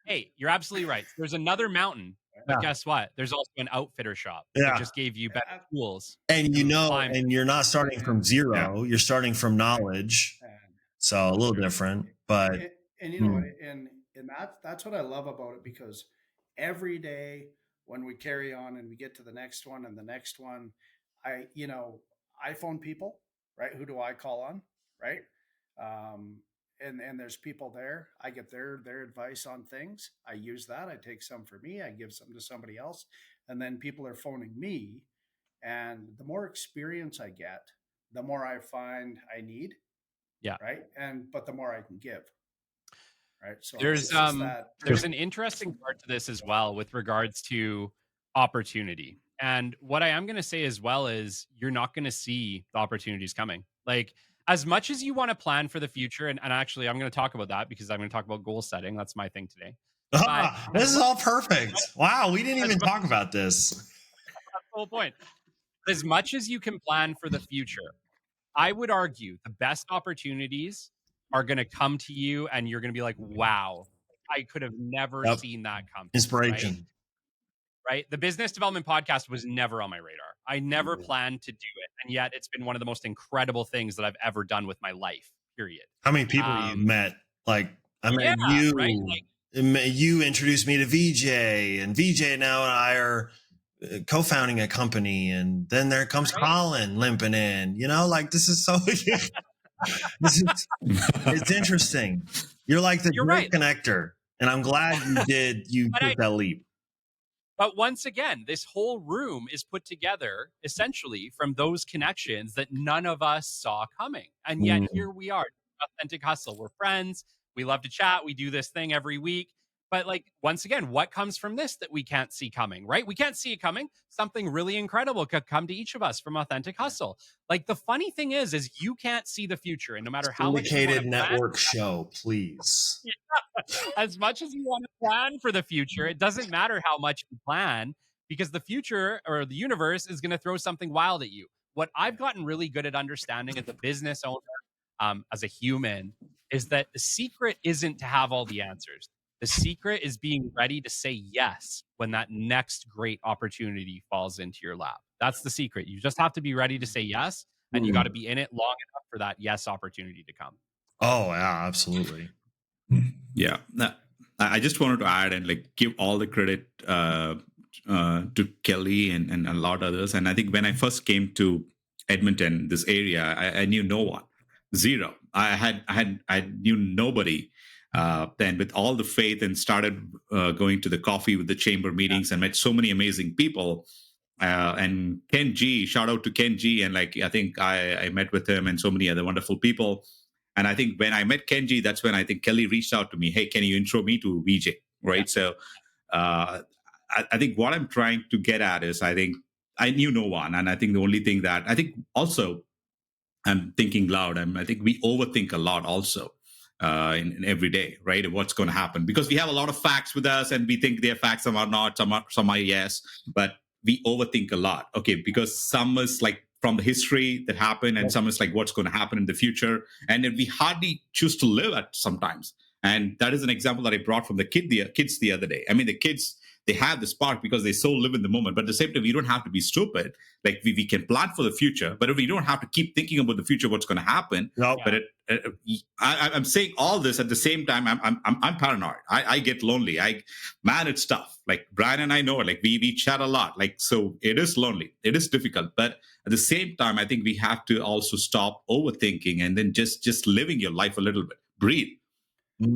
Hey, you're absolutely right. There's another mountain, but
Yeah.
guess what? There's also an outfitter shop
Yeah.
that just gave you better tools.
And
to climb.
and you're not starting from zero. You're starting from knowledge. So a little different, but
and you know what, and that's what I love about it, because every day when we carry on and we get to the next one and the next one, I phone people, right? Who do I call on, right? And there's people there. I get their advice on things. I use that. I take some for me. I give some to somebody else, and then people are phoning me. And the more experience I get, the more I find I need.
Yeah.
Right. But the more I can give. Right. So
There's an interesting part to this as well with regards to opportunity. And what I am going to say as well is you're not going to see the opportunities coming. Like, as much as you want to plan for the future, and actually I'm going to talk about that because I'm going to talk about goal setting. That's my thing today.
This is all perfect. Wow, we didn't even talk about this.
That's the whole point. As much as you can plan for the future, I would argue the best opportunities are going to come to you and you're going to be like, wow, I could have never seen that come.
Inspiration.
Right? The business development podcast was never on my radar. I never planned to do it. And yet it's been one of the most incredible things that I've ever done with my life, period.
How many people you met? Like, I met
yeah,
you.
Right?
You introduced me to VJ, and VJ now and I are co-founding a company, and then there comes Colin limping in. This is so. It's interesting. You're like the great connector, and I'm glad you took that leap.
But once again, this whole room is put together essentially from those connections that none of us saw coming. And yet here we are, Authentic Hustle. We're friends. We love to chat. We do this thing every week. But once again, what comes from this that we can't see coming, right? We can't see it coming. Something really incredible could come to each of us from Authentic Hustle. The funny thing is you can't see the future. And no matter how much
syndicated network show, please.
As much as you want to plan for the future, it doesn't matter how much you plan, because the future or the universe is going to throw something wild at you. What I've gotten really good at understanding as a business owner, as a human, is that the secret isn't to have all the answers. The secret is being ready to say yes when that next great opportunity falls into your lap. That's the secret. You just have to be ready to say yes, and you got to be in it long enough for that yes opportunity to come.
Oh, yeah, absolutely.
Yeah. I just wanted to add and give all the credit to Kelly and a lot of others. And I think when I first came to Edmonton, this area, I knew no one, zero. I knew nobody. Then with all the faith and started going to the coffee with the chamber meetings and met so many amazing people. And Ken G, shout out to Ken G. And I think I met with him and so many other wonderful people. And I think when I met Kenji, that's when I think Kelly reached out to me. Hey, can you intro me to VJ? Right. Yeah. So I think what I'm trying to get at is I think I knew no one. And I think the only thing that I think also I'm thinking loud. I think we overthink a lot also in every day, right? What's going to happen? Because we have a lot of facts with us and we think they're facts, some are not, some are yes. But we overthink a lot. Okay. Because some is from the history that happened, and some is what's going to happen in the future, and we hardly choose to live at sometimes. And that is an example that I brought from the kids the other day. I mean, the kids, they have the spark because they so live in the moment. But at the same time, we don't have to be stupid. We can plan for the future, but we don't have to keep thinking about the future, what's going to happen.
No.
But I'm saying all this at the same time. I'm paranoid. I get lonely. It's tough. Brian and I know, we chat a lot. So it is lonely. It is difficult. But at the same time, I think we have to also stop overthinking and then just living your life a little bit. Breathe.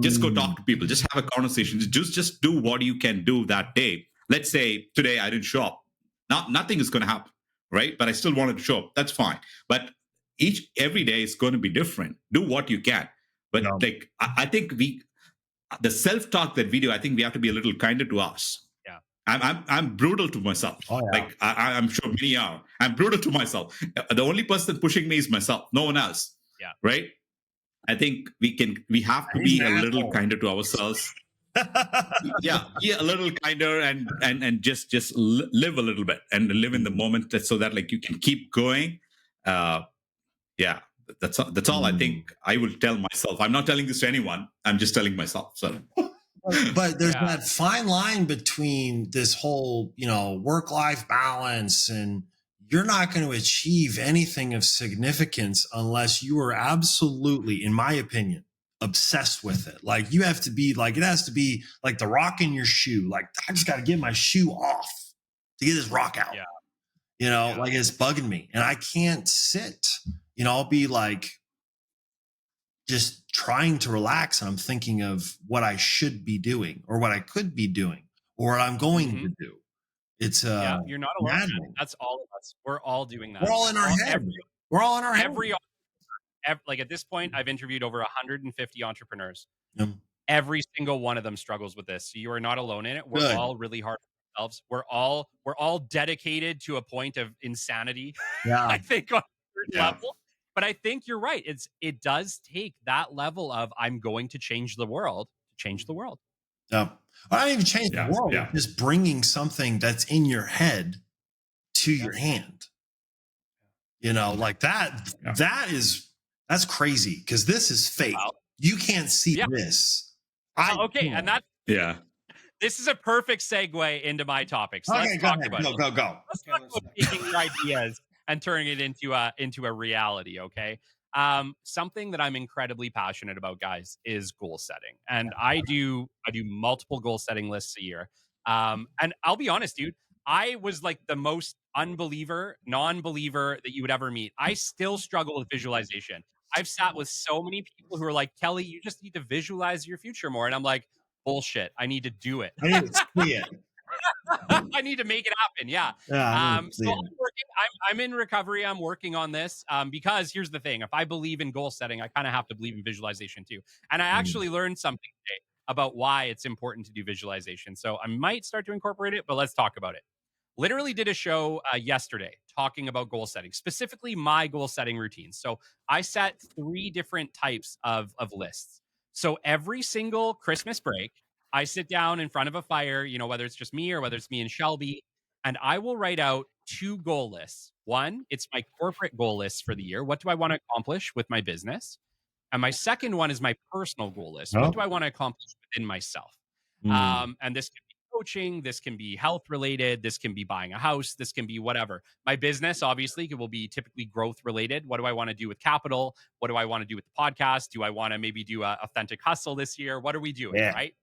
Just go talk to people. Just have a conversation. Just do what you can do that day. Let's say today I didn't show up. Nothing is going to happen, right? But I still wanted to show up. That's fine. But every day is going to be different. Do what you can. But like I think the self-talk that we do, I think we have to be a little kinder to us.
Yeah.
I'm brutal to myself.
Oh, yeah.
Like I'm sure many are. I'm brutal to myself. The only person pushing me is myself. No one else.
Yeah.
Right. I think we have to be a little kinder to ourselves. Yeah, be a little kinder and just live a little bit and live in the moment so that like you can keep going. Yeah, that's all I think I will tell myself. I'm not telling this to anyone. I'm just telling myself. So.
But there's that fine line between this whole, work-life balance, and you're not going to achieve anything of significance unless you are absolutely, in my opinion, obsessed with it. Like you have to be like, it has to be like the rock in your shoe. Like I just got to get my shoe off to get this rock out.
Yeah.
Like it's bugging me and I can't sit, I'll be like just trying to relax. And I'm thinking of what I should be doing or what I could be doing or what I'm going to do. It's
you're not alone. Man. That's all of us. We're all doing that.
We're all in our head. We're all in our head.
Like at this point, I've interviewed over 150 entrepreneurs. Every single one of them struggles with this. So you are not alone in it. We're all really hard on ourselves. We're all dedicated to a point of insanity.
Yeah.
I think on a level. But I think you're right. It does take that level of I'm going to change the world to change the world.
Yeah. I don't even change the world.
Yeah.
Just bringing something that's in your head to your hand. Like that. Yeah. That's crazy because this is fake. Wow. You can't see this.
Okay, and that's This is a perfect segue into my topic. So let's talk about it.
Go.
Let's talk about taking your ideas and turning it into a reality. Okay. Something that I'm incredibly passionate about, guys, is goal setting, and I do multiple goal setting lists a year. And I'll be honest, dude, I was like the most non-believer that you would ever meet. I still struggle with visualization. I've sat with so many people who are like, Kelly, you just need to visualize your future more. And I'm like, bullshit. I need to do it.
I need to see it.
I need to make it happen. Yeah. So I'm in recovery. I'm working on this because here's the thing. If I believe in goal setting, I kind of have to believe in visualization too. And I actually learned something today about why it's important to do visualization. So I might start to incorporate it, but let's talk about it. Literally did a show yesterday talking about goal setting, specifically my goal setting routines. So I set 3 different types of lists. So every single Christmas break, I sit down in front of a fire, whether it's just me or whether it's me and Shelby, and I will write out 2 goal lists. One, it's my corporate goal list for the year. What do I want to accomplish with my business? And my second one is my personal goal list. What do I want to accomplish within myself? And this can be coaching, this can be health related, this can be buying a house, this can be whatever. My business, obviously, will be typically growth related. What do I want to do with capital? What do I want to do with the podcast? Do I want to maybe do a authentic hustle this year? What are we doing, right?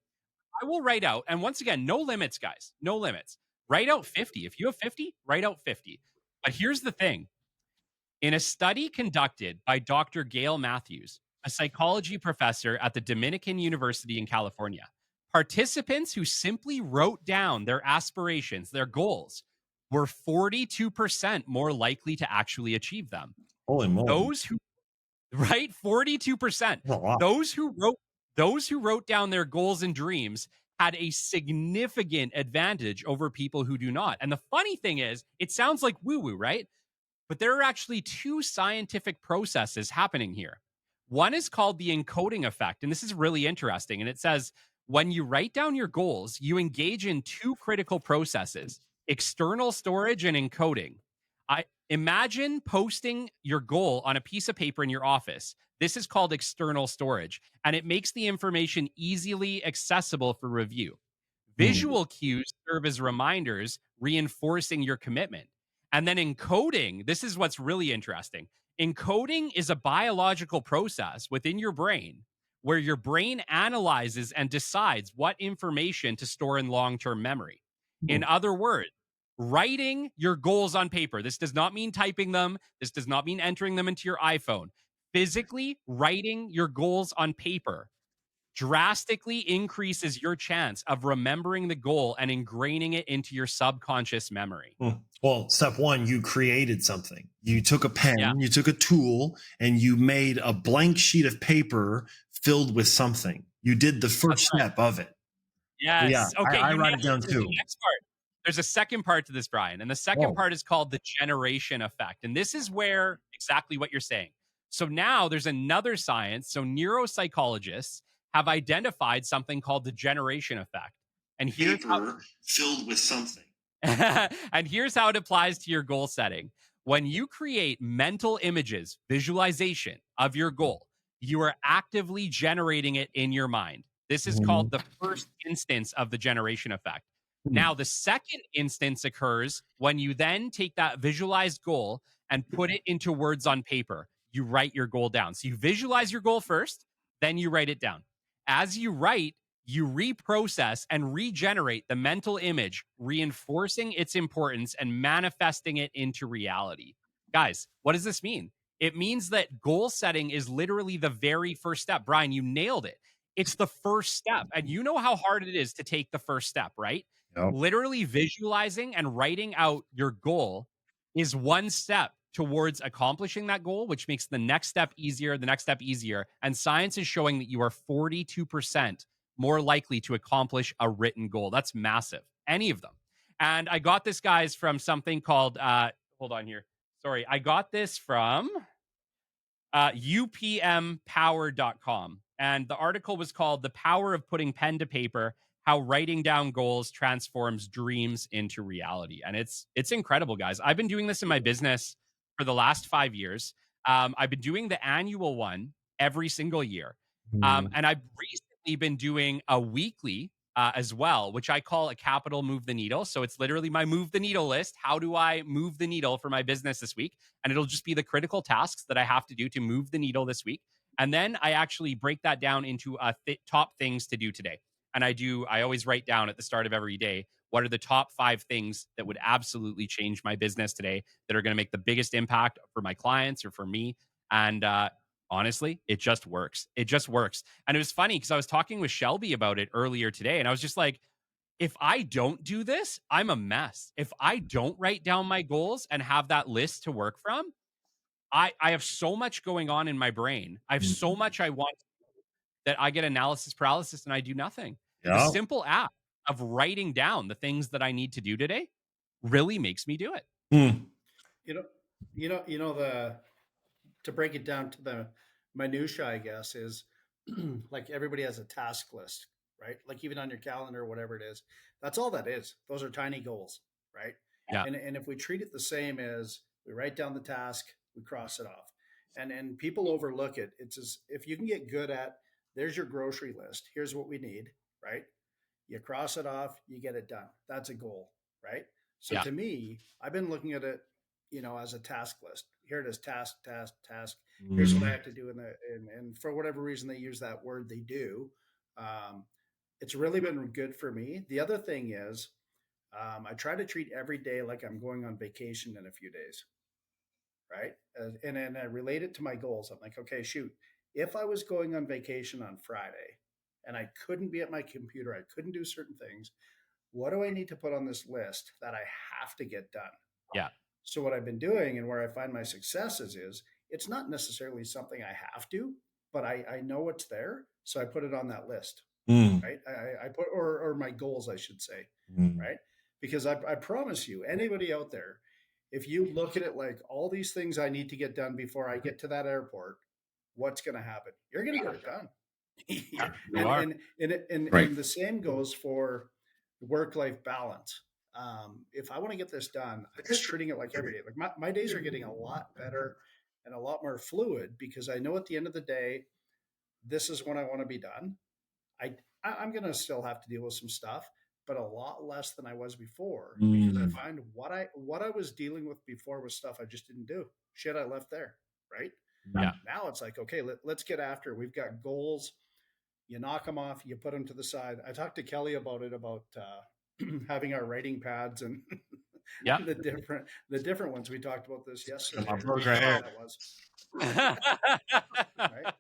I will write out, and once again, no limits, guys, no limits. Write out 50. If you have 50, write out 50. But here's the thing. In a study conducted by Dr. Gail Matthews, a psychology professor at the Dominican University in California, participants who simply wrote down their aspirations, their goals, were 42% more likely to actually achieve them.
Holy moly.
Those who, right? 42%.
Oh, wow.
Those who wrote down their goals and dreams had a significant advantage over people who do not. And the funny thing is, it sounds like woo-woo, right? But there are actually 2 scientific processes happening here. One is called the encoding effect. And this is really interesting. And it says, when you write down your goals, you engage in 2 critical processes, external storage and encoding. Imagine posting your goal on a piece of paper in your office. This is called external storage, and it makes the information easily accessible for review. Visual cues serve as reminders, reinforcing your commitment. And then encoding, this is what's really interesting. Encoding is a biological process within your brain where your brain analyzes and decides what information to store in long-term memory. In other words, writing your goals on paper. This does not mean typing them. This does not mean entering them into your iPhone. Physically writing your goals on paper drastically increases your chance of remembering the goal and ingraining it into your subconscious memory.
Well, step one, you created something. You took a pen,
Yeah.
you took a tool, and you made a blank sheet of paper filled with something. You did the first step of it.
Yes.
Yeah,
Okay.
I
You
write
nailed
it down
it. There's the
too.
next part. There's a second part to this, Brian. And the second part is called the generation effect. And this is where exactly what you're saying. So now there's another science. So neuropsychologists have identified something called the generation effect. And here's
Paper filled with something.
and here's how it applies to your goal setting. When you create mental images, visualization of your goal, you are actively generating it in your mind. This is called the first instance of the generation effect. Now, the second instance occurs when you then take that visualized goal and put it into words on paper. You write your goal down. So you visualize your goal first, then you write it down. As you write, you reprocess and regenerate the mental image, reinforcing its importance and manifesting it into reality. Guys, what does this mean? It means that goal setting is literally the very first step. Brian, you nailed it. It's the first step. And you know how hard it is to take the first step, right?
Yep.
Literally visualizing and writing out your goal is one step towards accomplishing that goal, which makes the next step easier, the next step easier. And science is showing that you are 42% more likely to accomplish a written goal. That's massive. Any of them. And I got this, guys, from something called, hold on here. Sorry. I got this from upmpower.com. And the article was called The Power of Putting Pen to Paper, How Writing Down Goals Transforms Dreams into Reality. And it's incredible, guys. I've been doing this in my business for the last 5 years. I've been doing the annual one every single year. And I've recently been doing a weekly as well, which I call a capital move the needle. So it's literally my move the needle list. How do I move the needle for my business this week? And it'll just be the critical tasks that I have to do to move the needle this week. And then I actually break that down into top things to do today. And I always write down at the start of every day, what are the top 5 things that would absolutely change my business today that are going to make the biggest impact for my clients or for me? And honestly, it just works. It just works. And it was funny because I was talking with Shelby about it earlier today. And I was just like, if I don't do this, I'm a mess. If I don't write down my goals and have that list to work from, I have so much going on in my brain. I have so much I want that I get analysis paralysis and I do nothing.
Yeah.
The simple act of writing down the things that I need to do today really makes me do it.
To break it down to the minutia, I guess, is like everybody has a task list, right? Like even on your calendar, whatever it is, that's all that is. Those are tiny goals, right?
Yeah.
And if we treat it the same as we write down the task, we cross it off, and people overlook it. It's as if you can get good at, there's your grocery list. Here's what we need, right? You cross it off, you get it done. That's a goal, right? So
Yeah.
to me, I've been looking at it, as a task list. Here it is, task. Here's what I have to do, and for whatever reason they use that word, they do. It's really been good for me. The other thing is, I try to treat every day like I'm going on vacation in a few days, right? And then I relate it to my goals. I'm like, okay, shoot, if I was going on vacation on Friday and I couldn't be at my computer, I couldn't do certain things, what do I need to put on this list that I have to get done?
Yeah.
So what I've been doing and where I find my successes is, it's not necessarily something I have to, but I know it's there. So I put it on that list, right? I put, or my goals, I should say, right? Because I promise you, anybody out there, if you look at it like all these things I need to get done before I get to that airport, what's going to happen? You're going to get it done. And the same goes for work-life balance. If I want to get this done, I'm just treating it like every day. Like my days are getting a lot better and a lot more fluid because I know at the end of the day, this is when I want to be done. I'm going to still have to deal with some stuff, but a lot less than I was before because I find what I was dealing with before was stuff I just didn't do. Shit I left there, right?
Yeah.
Now it's like, okay, let's get after it. We've got goals. You knock them off, you put them to the side. I talked to Kelly about having our writing pads and the different ones. We talked about this yesterday.
My burger hair.
That was. Right?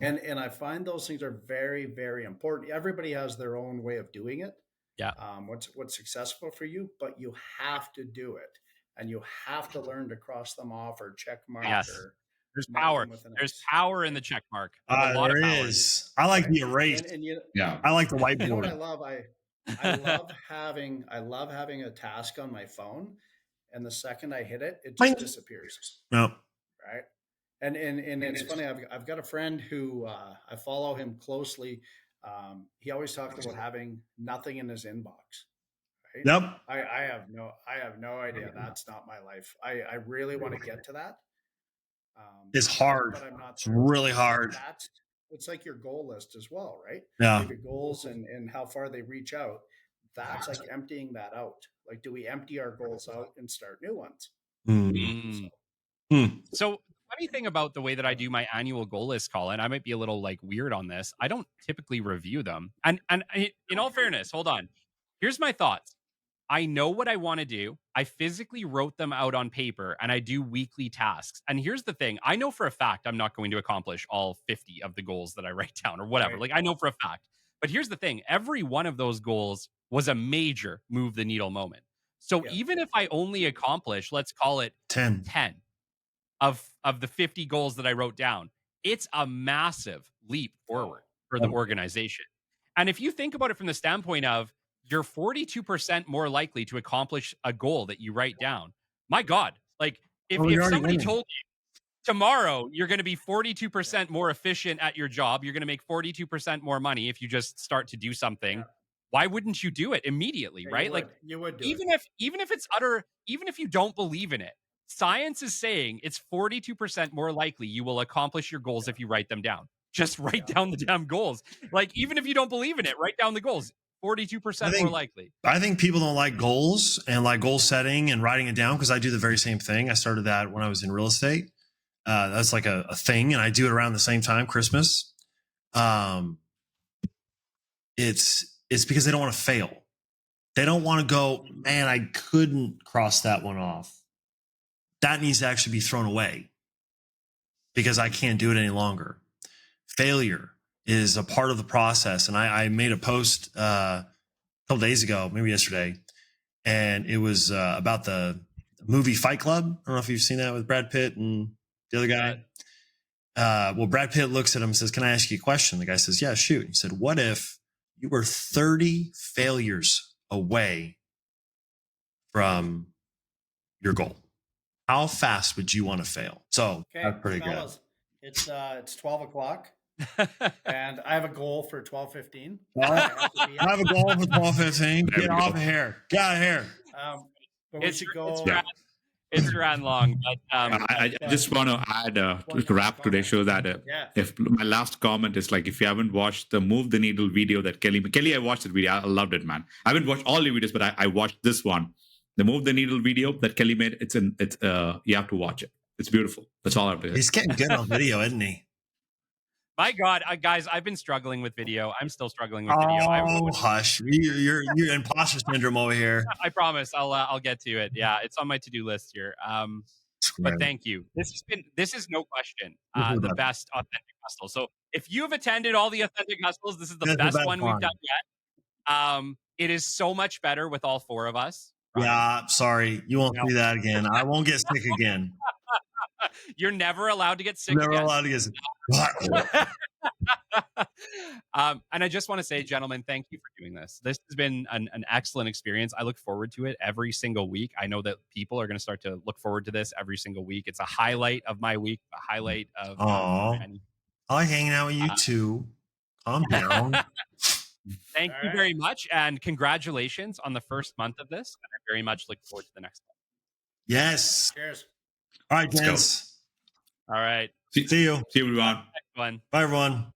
And I find those things are very, very important. Everybody has their own way of doing it.
Yeah.
What's successful for you, but you have to do it, and you have to learn to cross them off or check mark
Yes.
or
There's
mark
power.
them with an
There's
X.
power in the check mark. There's a lot of
There
power.
is. I like the erase.
And you,
Yeah.
I like the
you know what I
whiteboard.
love? I love having a task on my phone, and the second I hit it, it just disappears.
No.
Right. And it's funny. I've got a friend who I follow him closely. He always talks about having nothing in his inbox. Right?
Yep.
I have no idea. That's not my life. I really want to get to that.
It's hard.
But I'm not.
It's really hard.
It's like your goal list as well, right?
Yeah.
You have your goals and how far they reach out. That's like emptying that out. Like, do we empty our goals out and start new ones?
So funny thing about the way that I do my annual goal list, Colin, I might be a little like weird on this. I don't typically review them. And in all fairness, hold on. Here's my thoughts. I know what I want to do. I physically wrote them out on paper and I do weekly tasks. And here's the thing. I know for a fact I'm not going to accomplish all 50 of the goals that I write down or whatever.
Right.
Like I know for a fact. But here's the thing. Every one of those goals was a major move the needle moment. So even if I only accomplish, let's call it 10 of the 50 goals that I wrote down, it's a massive leap forward for the organization. And if you think about it from the standpoint of you're 42% more likely to accomplish a goal that you write down. My God, like if somebody told you tomorrow you're going to be 42% more efficient at your job, you're going to make 42% more money if you just start to do something. Yeah. Why wouldn't you do it immediately, right? Like
you would do
even if it's even if you don't believe in it, science is saying it's 42% more likely you will accomplish your goals if you write them down. Just write down the damn goals. Like even if you don't believe in it, write down the goals. 42% more likely.
I think people don't like goals and like goal setting and writing it down because I do the very same thing. I started that when I was in real estate. That's like a thing, and I do it around the same time, Christmas. It's because they don't want to fail. They don't want to go, man, I couldn't cross that one off. That needs to actually be thrown away because I can't do it any longer. Failure is a part of the process. And I made a post a couple days ago, maybe yesterday, and it was about the movie Fight Club. I don't know if you've seen that with Brad Pitt and the other guy. Well, Brad Pitt looks at him and says, "Can I ask you a question?" The guy says, "Yeah, shoot." He said, "What if you were 30 failures away from your goal? How fast would you want to fail?" So that's pretty good.
It's 12 o'clock. And I have a goal for 12:15.
I have a goal for 12:15. Get off of here. Get out of here.
But we should go.
It's ran long. But,
I just want to add to wrap today's show that if my last comment is like, if you haven't watched the Move the Needle video that Kelly, I watched the video. I loved it, man. I haven't watched all the videos, but I watched this one, the Move the Needle video that Kelly made. It's you have to watch it. It's beautiful. That's all I have to say.
He's getting good on video, isn't he?
My God, guys, I've been struggling with video. I'm still struggling with video.
Oh, hush! You're imposter syndrome over here.
I promise, I'll get to it. Yeah, it's on my to-do list here. But thank you. This is no question the best Authentic Hustle. So if you've attended all the Authentic Hustles, this is the best one we've done yet. It is so much better with all four of us.
Right? Yeah, sorry, you won't do that again. I won't get sick again.
You're never allowed to get sick.
Never allowed to get sick.
And I just want to say, gentlemen, thank you for doing this. This has been an excellent experience. I look forward to it every single week. I know that people are going to start to look forward to this every single week. It's a highlight of my week, a highlight of.
I like hanging out with you too. Calm down.
Thank you very much, and congratulations on the first month of this. I very much look forward to the next one.
Yes.
Cheers.
All right, gents.
All right.
See you. See you, everyone.
Next one.
Bye, everyone.